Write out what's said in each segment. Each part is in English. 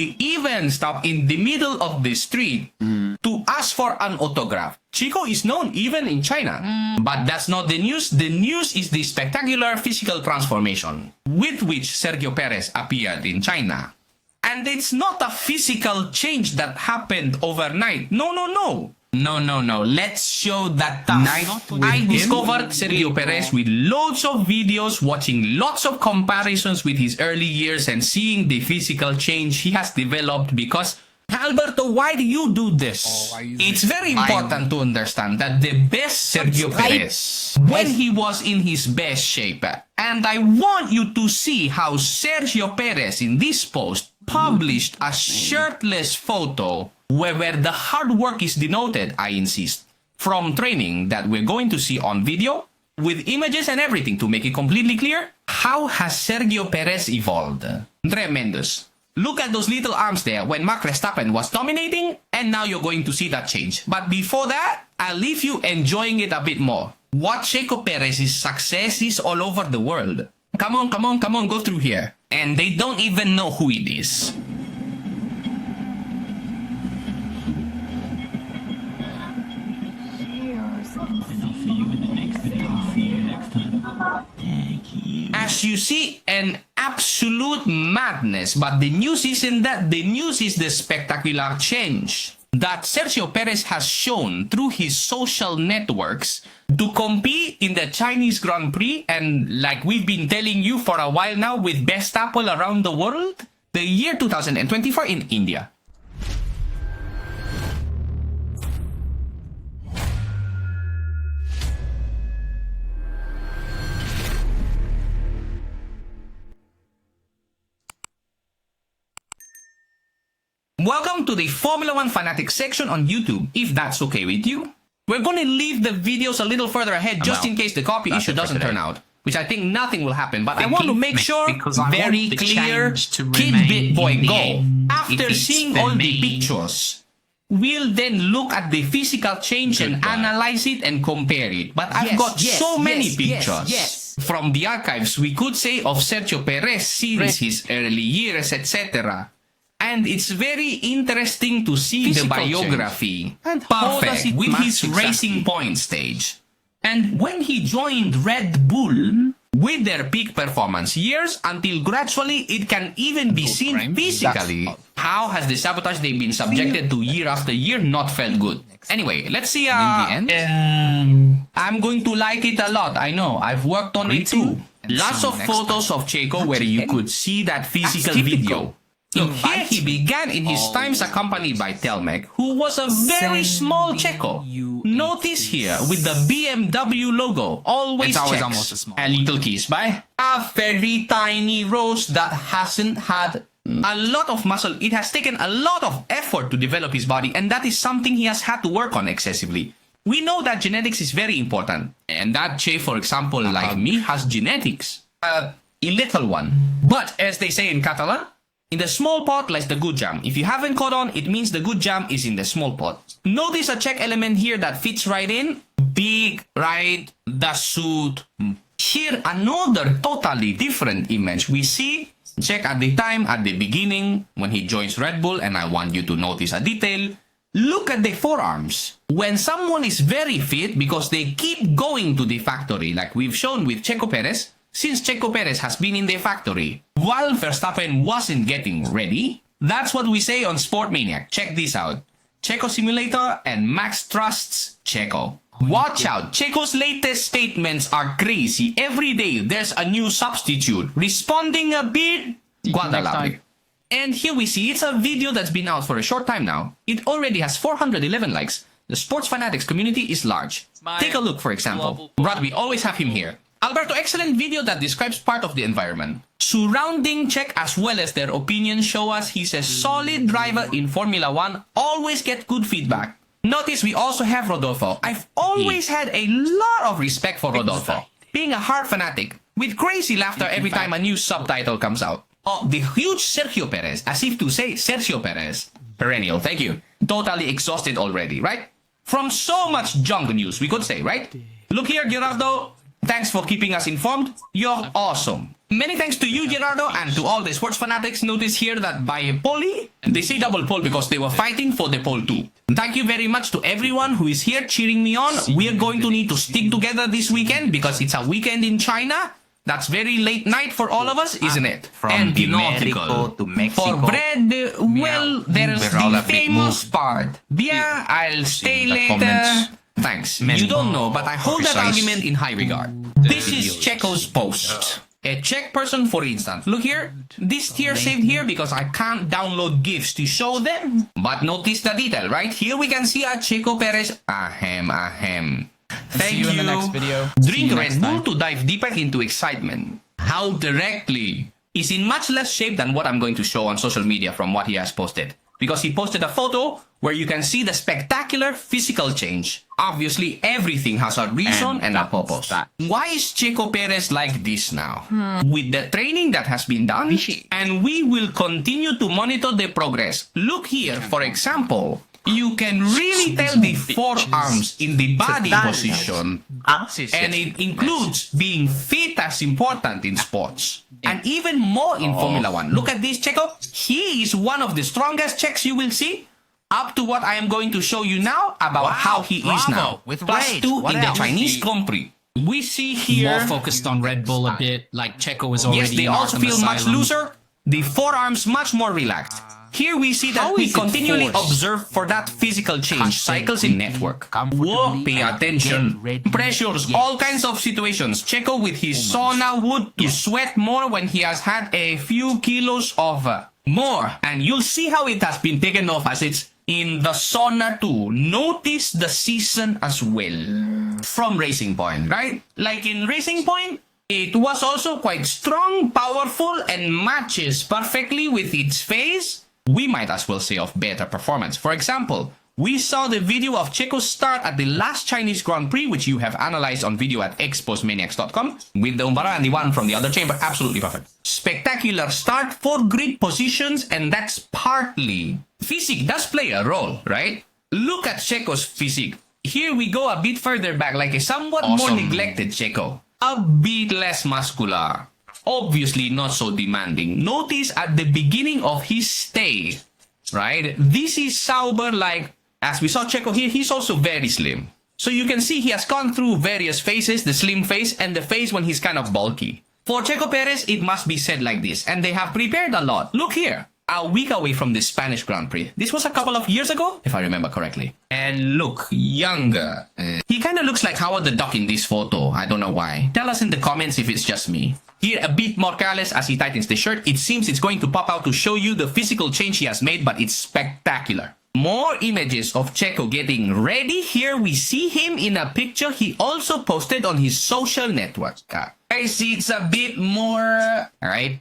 He even stopped in the middle of the street to ask for an autograph. Chico is known even in China. But that's not the news. The news is the spectacular physical transformation with which Sergio Pérez appeared in China. And it's not a physical change that happened overnight. No. Let's show that night. I discovered Sergio Pérez with loads of videos, watching lots of comparisons with his early years and seeing the physical change he has developed because, Alberto, why do you do this? It's very important to understand that the best Sergio Pérez, when he was in his best shape, and I want you to see how Sergio Pérez in this post published a shirtless photo where the hard work is denoted, I insist, from training that we're going to see on video, with images and everything to make it completely clear. How has Sergio Pérez evolved? Tremendous. Look at those little arms there when Max Verstappen was dominating, and now you're going to see that change. But before that, I'll leave you enjoying it a bit more. Watch Checo Pérez's successes all over the world. Come on, go through here. And they don't even know who it is. As you see, an absolute madness. But the news isn't that. The news is the spectacular change that Sergio Pérez has shown through his social networks to compete in the Chinese Grand Prix, and like we've been telling you for a while now, with best apple around the world, the year 2024 in India. Welcome to the Formula 1 Fanatic section on YouTube, if that's okay with you. We're going to leave the videos a little further ahead just in case the copy issue doesn't turn out, which I think nothing will happen, but I want to make sure, very clear, Kid Bit Boy Go. After seeing all the pictures, we'll then look at the physical change and analyze it and compare it. But I've got so many pictures from the archives, we could say, of Sergio Pérez since his early years, etc. And it's very interesting to see the biography. And perfect with his Racing Point stage. And when he joined Red Bull, with their peak performance years, until gradually it can even be seen physically. How has the sabotage they've been subjected to year after year not felt good? Anyway, let's see. I'm going to like it a lot. I know. I've worked on it too. Lots of photos of Checo where you could see that physical video. Look, here he began in his times accompanied by Telmec, who was a very small Checo. Notice here, with the BMW logo, always checks. A little kiss by a very tiny Rose that hasn't had a lot of muscle. It has taken a lot of effort to develop his body, and that is something he has had to work on excessively. We know that genetics is very important, and that Che, for example, like me, has genetics. A little one. But, as they say in Catalan, in the small pot lies the good jam. If you haven't caught on, it means the good jam is in the small pot. Notice a check element here that fits right in. Big, right? The suit. Here, another totally different image. We see check at the time, at the beginning, when he joins Red Bull, and I want you to notice a detail. Look at the forearms. When someone is very fit, because they keep going to the factory, like we've shown with Checo Pérez, since Checo Pérez has been in the factory, while Verstappen wasn't getting ready, that's what we say on Sport Maniac. Check this out. Checo Simulator and Max trusts Checo. Watch out, Checo's latest statements are crazy. Every day there's a new substitute, responding a bit guadalajara. And here we see it's a video that's been out for a short time now. It already has 411 likes. The sports fanatics community is large. Take a look, for example. Brad, we always have him here. Alberto, excellent video that describes part of the environment. Surrounding check as well as their opinions show us he's a solid driver in Formula 1, always get good feedback. Notice we also have Rodolfo. I've always had a lot of respect for Rodolfo, being a hard fanatic, with crazy laughter every time a new subtitle comes out. Oh, the huge Sergio Pérez, as if to say Sergio Pérez. Perennial, thank you. Totally exhausted already, right? From so much junk news, we could say, right? Look here, Gerardo. Thanks for keeping us informed. You're awesome. Many thanks to you, Gerardo, and to all the sports fanatics. Notice here that by pole, they say double pole because they were fighting for the pole too. Thank you very much to everyone who is here cheering me on. We're going to need to stick together this weekend because it's a weekend in China. That's very late night for all of us, isn't it? From Mexico to Mexico. For bread, well, there's the famous part. Beer, I'll stay later. Thanks. You don't know, but I hold that argument in high regard. This is Checo's post. A Czech person, for instance. Look here. This tier saved here because I can't download GIFs to show them. But notice the detail, right? Here we can see a Sergio Pérez. Ahem. Thank you. In the next video. Drink Red Bull to dive deeper into excitement. How directly is in much less shape than what I'm going to show on social media from what he has posted. Because he posted a photo where you can see the spectacular physical change. Obviously, everything has a reason and a purpose. Why is Sergio Pérez like this now? With the training that has been done, and we will continue to monitor the progress. Look here, for example. You can really tell the forearms in the body position. And it includes being fit as important in sports. And even more in Formula 1. Look at this, Checo. He is one of the strongest Czechs you will see. Up to what I am going to show you now about how he is now. With Plus rage. 2 What in the else? Chinese Grand Prix. We see here... More focused on Red Bull a bit, like Checo was already Yes, they in also Arkham feel much Asylum. looser. The forearms much more relaxed. Here we see that How we is it continually forced? observe for that physical change cycles in network. Whoa, pay attention. Pressures, all kinds of situations. Checo with his sauna wood to sweat more when he has had a few kilos of more. And you'll see how it has been taken off as it's in the sauna too. Notice the season as well. From Racing Point, right? Like in Racing Point, it was also quite strong, powerful, and matches perfectly with its face. We might as well say of better performance. For example, we saw the video of Checo's start at the last Chinese Grand Prix, which you have analyzed on video at exposmaniacs.com, with the Umbara and the one from the other chamber. Absolutely perfect. Spectacular start, 4 grid positions, and that's partly. Physique does play a role, right? Look at Checo's physique. Here we go a bit further back, like a somewhat more neglected Checo. A bit less muscular. Obviously not so demanding. Notice at the beginning of his stay, right? This is sober, like, as we saw Checo here, he's also very slim. So you can see he has gone through various phases, the slim phase and the phase when he's kind of bulky. For Sergio Pérez, it must be said like this, and they have prepared a lot. Look here. A week away from the Spanish Grand Prix. This was a couple of years ago, if I remember correctly. And look, younger. He kind of looks like Howard the Duck in this photo. I don't know why. Tell us in the comments if it's just me. Here, a bit more careless as he tightens the shirt. It seems it's going to pop out to show you the physical change he has made, but it's spectacular. More images of Checo getting ready. Here we see him in a picture he also posted on his social network. I see it's a bit more... Alright.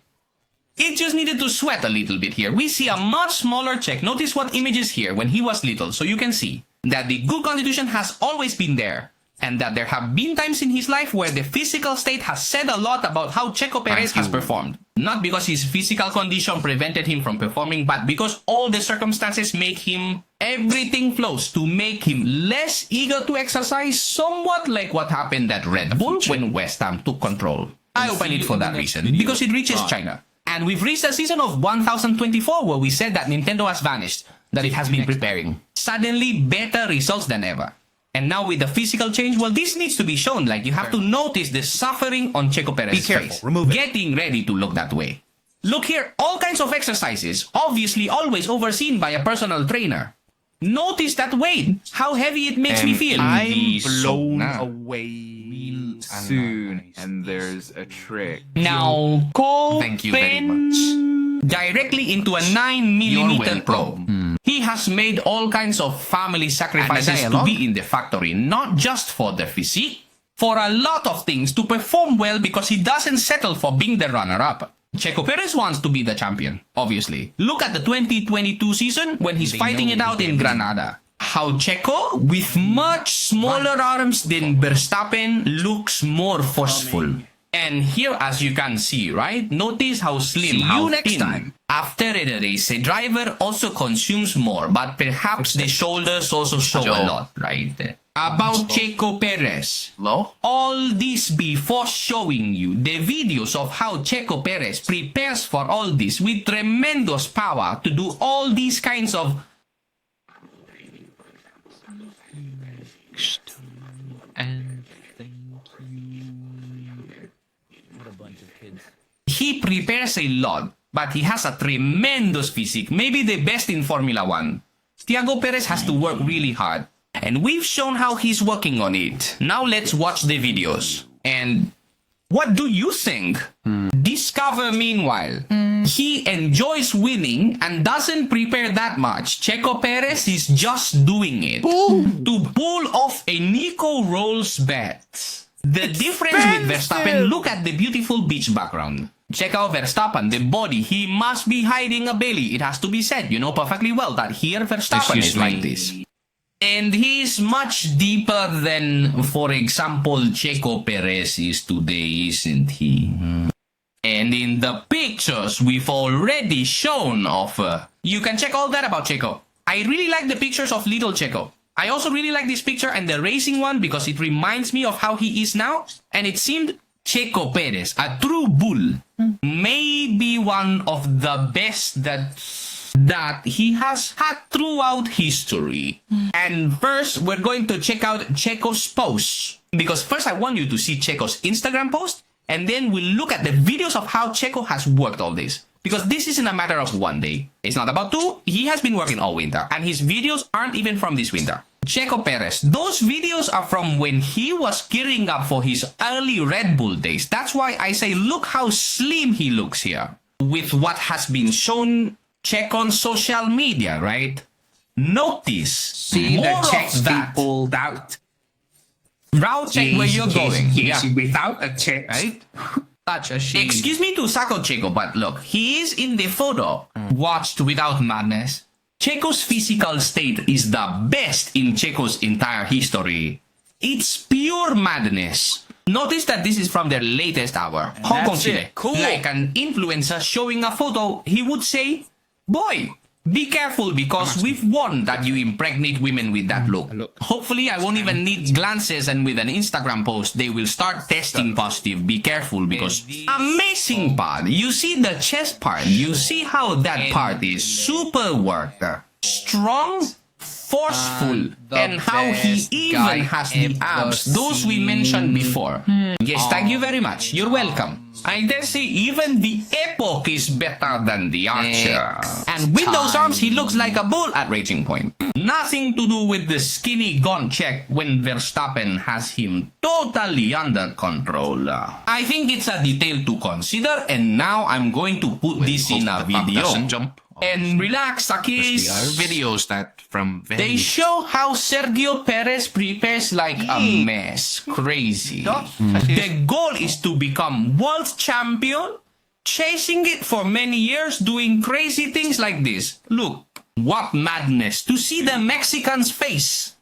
It just needed to sweat a little bit here. We see a much smaller Czech. Notice what images here when he was little. So you can see that the good constitution has always been there. And that there have been times in his life where the physical state has said a lot about how Sergio Pérez has performed. Not because his physical condition prevented him from performing, but because all the circumstances make him... Everything flows to make him less eager to exercise, somewhat like what happened at Red Bull when West Ham took control. I open it for that reason, because it reaches China. And we've reached the season of 1024 where we said that Nintendo has vanished, that it has been preparing. Suddenly, better results than ever. And now with the physical change, well, this needs to be shown. Like, you have to notice the suffering on Sergio Pérez's face. Remove it. Getting ready to look that way. Look here, all kinds of exercises, obviously always overseen by a personal trainer. Notice that weight, how heavy it makes me feel. I'm blown away soon, and there's a trick. Now, call Thank you very pen directly into a 9mm welcome. probe. He has made all kinds of family sacrifices to be in the factory, not just for the physique, for a lot of things to perform well because he doesn't settle for being the runner-up. Sergio Pérez wants to be the champion, obviously. Look at the 2022 season when he's fighting it out in Granada. How Checo, with much smaller arms than Verstappen, looks more forceful. And here, as you can see, right? Notice how slim, how thin. After a race, a driver also consumes more, but perhaps the shoulders also show a lot, right? About Checo Pérez. Low? All this before showing you the videos of how Checo Pérez prepares for all this with tremendous power to do all these kinds of And thank you. What a bunch of kids. He prepares a lot, but he has a tremendous physique, maybe the best in Formula 1. Tiago Perez has to work really hard, and we've shown how he's working on it. Now let's watch the videos. And what do you think? Discover meanwhile, he enjoys winning and doesn't prepare that much. Checo Perez is just doing it to pull off a Nico Rolls bet. The difference with Verstappen, look at the beautiful beach background. Check out Verstappen, the body, he must be hiding a belly. It has to be said, you know perfectly well that here Verstappen is like this. And he's much deeper than, for example, Checo Perez is today, isn't he? And in the pictures we've already shown of... you can check all that about Checo. I really like the pictures of little Checo. I also really like this picture and the racing one because it reminds me of how he is now. And it seemed Checo Perez, a true bull, may be one of the best that he has had throughout history. And first, we're going to check out Checo's posts. Because first I want you to see Checo's Instagram post, and then we'll look at the videos of how Checo has worked all this. Because this isn't a matter of one day. It's not about two. He has been working all winter, and his videos aren't even from this winter. Checo Perez, those videos are from when he was gearing up for his early Red Bull days. That's why I say look how slim he looks here. With what has been shown, check on social media, right? Notice. See more the of checks that. pulled out. Route check where you're going. Yes, without a check. Right? Such a shame. Excuse me to Sako Checo, but look, he is in the photo. Watched without madness. Checo's physical state is the best in Checo's entire history. It's pure madness. Notice that this is from their latest hour. Hong Kong, Chile. Cool. Like an influencer showing a photo, he would say, "Boy, be careful because we've warned that you impregnate women with that look." Hopefully, I won't even need glances, and with an Instagram post, they will start testing positive. Be careful because amazing part. You see the chest part. You see how that part is super worked. Strong, forceful, and how he even has the abs. Those we mentioned before. Yes, thank you very much. You're welcome. I dare say even the Epoch is better than the Archer. And with those arms, he looks like a bull at Raging Point. Nothing to do with the skinny gun check when Verstappen has him totally under control. I think it's a detail to consider, and now I'm going to put this in a video. Jump. And relax, Akis. There are videos that from They show how Sergio Pérez prepares like a mess. Crazy. The goal is to become world champion, chasing it for many years, doing crazy things like this. Look, what madness to see the Mexican's face.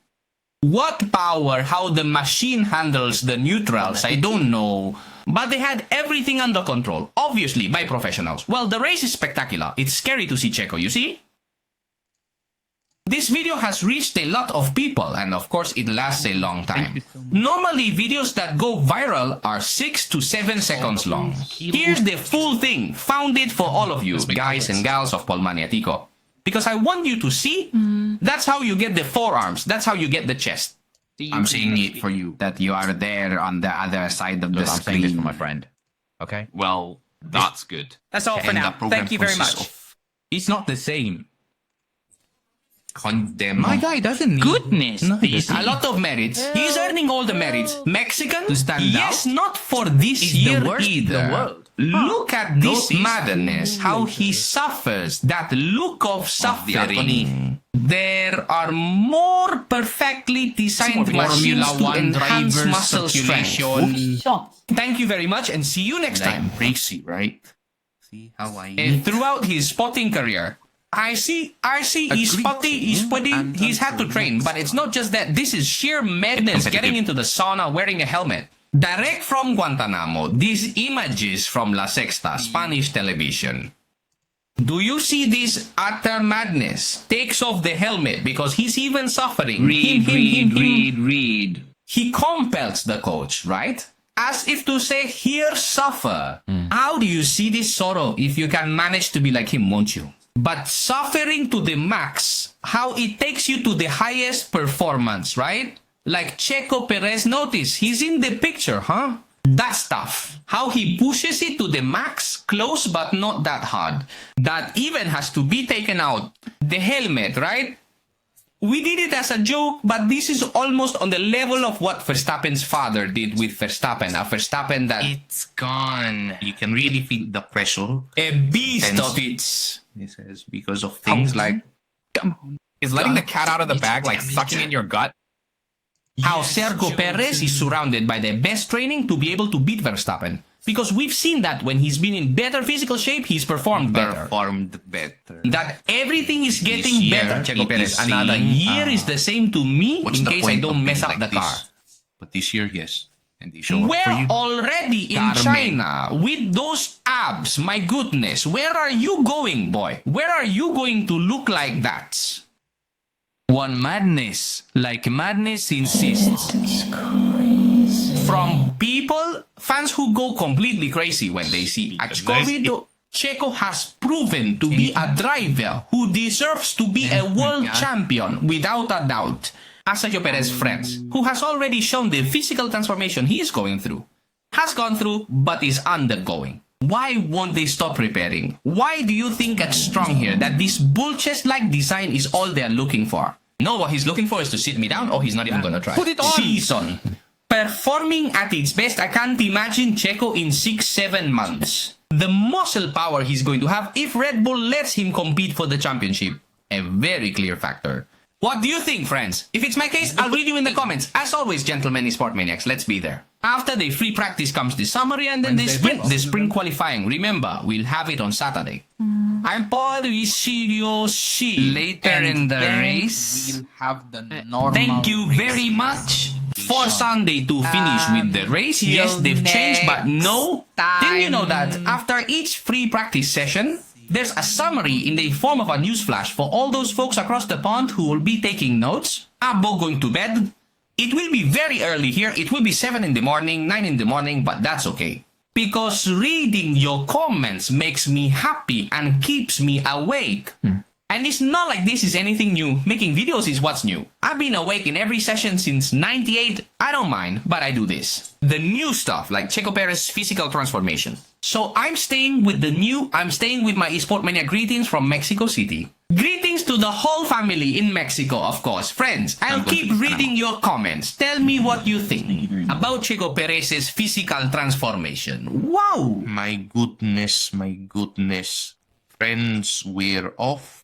What power, how the machine handles the neutrals, I don't know. But they had everything under control, obviously by professionals. Well, the race is spectacular. It's scary to see Checo, you see? This video has reached a lot of people, and of course it lasts a long time. Normally, videos that go viral are 6 to 7 seconds long. Here's the full thing, found it for all of you, guys and gals of Polmaniatico. Because I want you to see, that's how you get the forearms, that's how you get the chest. I'm seeing it for you. That you are there on the other side of the I'm saying this screen. for my friend. Okay? Well, that's good. That's all for And now. the program Thank you very consists much. of It's not the same. condemn. My guy doesn't need... Goodness, this A lot of merits. He's earning all the merits. Mexican? To stand yes, out? not for this Is the year worst in the either. world. Look at this Notice? madness, how he suffers, that look of suffering. There are more perfectly designed machines to enhance muscle strength. Thank you very much and see you next time. Racy, right? See how I And throughout his spotting career, RC is spotty, he's had to train, but it's not just that. This is sheer madness, getting into the sauna wearing a helmet. Direct from Guantanamo, these images from La Sexta, Spanish television. Do you see this utter madness? Takes off the helmet because he's even suffering. Read. He compels the coach, right? As if to say, here, suffer. How do you see this sorrow if you can manage to be like him, won't you? But suffering to the max, how it takes you to the highest performance, right? Like Checo Pérez, notice, he's in the picture, huh? That stuff. How he pushes it to the max, close but not that hard. That even has to be taken out. The helmet, right? We did it as a joke, but this is almost on the level of what Verstappen's father did with Verstappen. A Verstappen that... It's gone. You can really feel the pressure. A beast Tense. of it. This is because of things like Is letting the cat out of the bag like sucking in your gut? How Sergio Pérez is surrounded by the best training to be able to beat Verstappen. Because we've seen that when he's been in better physical shape, he's performed better. That everything is getting year, better, Checo it Pérez. is Another saying, year is the same to me what's in the case I point don't of mess being up like the car. this? But this year, yes. And they show up for We're you. already in China with those abs. My goodness, where are you going, boy? Where are you going to look like that? One madness, like madness insists. From people, fans who go completely crazy when they see Checo. Checo has proven to be a driver who deserves to be a world champion without a doubt. As Sergio Pérez friends, who has already shown the physical transformation he is going through, has gone through, but is undergoing. Why won't they stop preparing? Why do you think it's strong here that this bull chest-like design is all they're looking for? No, what he's looking for is to sit me down, or he's not even gonna try. Put it on! Season. Performing at its best, I can't imagine Checo in 6-7 months. The muscle power he's going to have if Red Bull lets him compete for the championship. A very clear factor. What do you think, friends? If it's my case, I'll read you in the comments. As always, gentlemen and sport maniacs, let's be there. After the free practice comes the summary and then the sprint qualifying. Remember, we'll have it on Saturday. I'm Paul Sergio Later in the race, We'll have the normal. Thank you very much for Sunday to finish with the race. Yes, they've changed, but no. Didn't you know that after each free practice session, there's a summary in the form of a news flash for all those folks across the pond who will be taking notes? Abo going to bed? It will be very early here. It will be 7 in the morning, 9 in the morning, but that's okay. Because reading your comments makes me happy and keeps me awake. And it's not like this is anything new. Making videos is what's new. I've been awake in every session since '98. I don't mind, but I do this. The new stuff, like Checo Pérez's physical transformation. So I'm staying with the new. I'm staying with my eSport Mania greetings from Mexico City. Greetings to the whole family in Mexico, of course. Friends, I'll keep reading your comments. Tell me what you think about Checo Pérez's physical transformation. Wow! My goodness. Friends, we're off